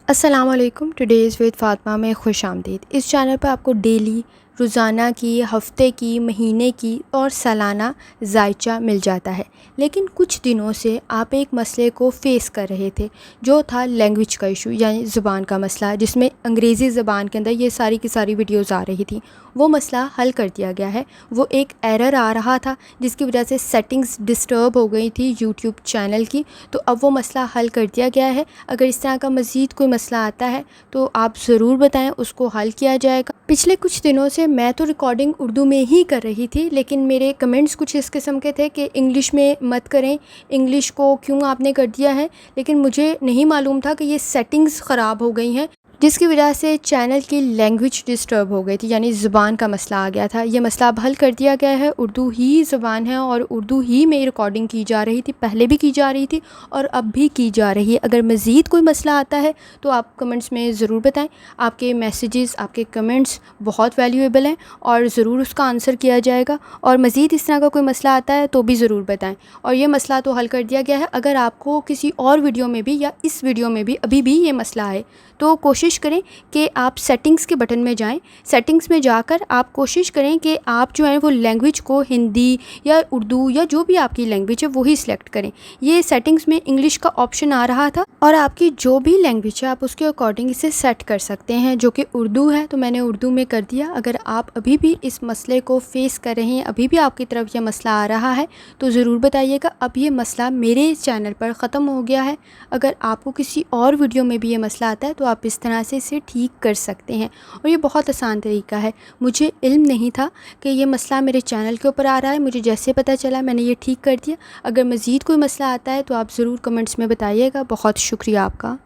अस्सलाम वालेकुम। Today's with Fatima में खुश आमदीद। इस चैनल पर आपको डेली, रोज़ाना की, हफ़्ते की, महीने की और सालाना जायचा मिल जाता है। लेकिन कुछ दिनों से आप एक मसले को फ़ेस कर रहे थे, जो था लैंग्वेज का इशू, यानी ज़ुबान का मसला, जिसमें अंग्रेज़ी ज़बान के अंदर ये सारी की सारी वीडियोज़ आ रही थी। वो मसला हल कर दिया गया है। वो एक एरर आ रहा था जिसकी वजह से सेटिंग्स डिस्टर्ब हो गई थी यूट्यूब चैनल की, तो अब वो मसला हल कर दिया गया है। अगर इस तरह का मज़ीद कोई मसला आता है तो आप ज़रूर बताएं, उसको हल किया जाएगा। पिछले कुछ दिनों से मैं तो रिकॉर्डिंग उर्दू में ही कर रही थी, लेकिन मेरे कमेंट्स कुछ इस किस्म के थे कि इंग्लिश में मत करें, इंग्लिश को क्यों आपने कर दिया है। लेकिन मुझे नहीं मालूम था कि ये सेटिंग्स ख़राब हो गई हैं, जिसकी वजह से चैनल की लैंग्वेज डिस्टर्ब हो गई थी, यानी ज़ुबान का मसला आ गया था। ये मसला अब हल कर दिया गया है। उर्दू ही ज़ुबान है और उर्दू ही में रिकॉर्डिंग की जा रही थी, पहले भी की जा रही थी और अब भी की जा रही है। अगर मज़ीद कोई मसला आता है तो आप कमेंट्स में ज़रूर बताएं। आपके मैसेजेस, आपके कमेंट्स बहुत वैल्यूएबल हैं और ज़रूर उसका आंसर किया जाएगा। और मज़ीद इस तरह का कोई मसला आता है तो भी ज़रूर बताएं। और ये मसला तो हल कर दिया गया है। अगर आपको किसी और वीडियो में भी या इस वीडियो में भी अभी भी ये मसला है तो कोशिश करें कि आप सेटिंग्स के बटन में जाएं। सेटिंग्स में जाकर आप कोशिश करें कि आप जो है वो लैंग्वेज को हिंदी या उर्दू या जो भी आपकी लैंग्वेज है वही सिलेक्ट करें। ये सेटिंग्स में इंग्लिश का ऑप्शन आ रहा था और आपकी जो भी लैंग्वेज है आप उसके अकॉर्डिंग इसे सेट कर सकते हैं। जो कि उर्दू है तो मैंने उर्दू में कर दिया। अगर आप अभी भी इस मसले को फेस कर रहे हैं, अभी भी आपकी तरफ यह मसला आ रहा है तो ज़रूर बताइएगा। अब ये मसला मेरे चैनल पर ख़त्म हो गया है। अगर आपको किसी और वीडियो में भी ये मसला आता है तो आप इस तरह से इसे ठीक कर सकते हैं। और ये बहुत आसान तरीका है। मुझे इल्म नहीं था कि ये मसला मेरे चैनल के ऊपर आ रहा है, मुझे जैसे पता चला मैंने ये ठीक कर दिया। अगर मज़ीद कोई मसला आता है तो आप ज़रूर कमेंट्स में बताइएगा। बहुत शुक्रिया आपका।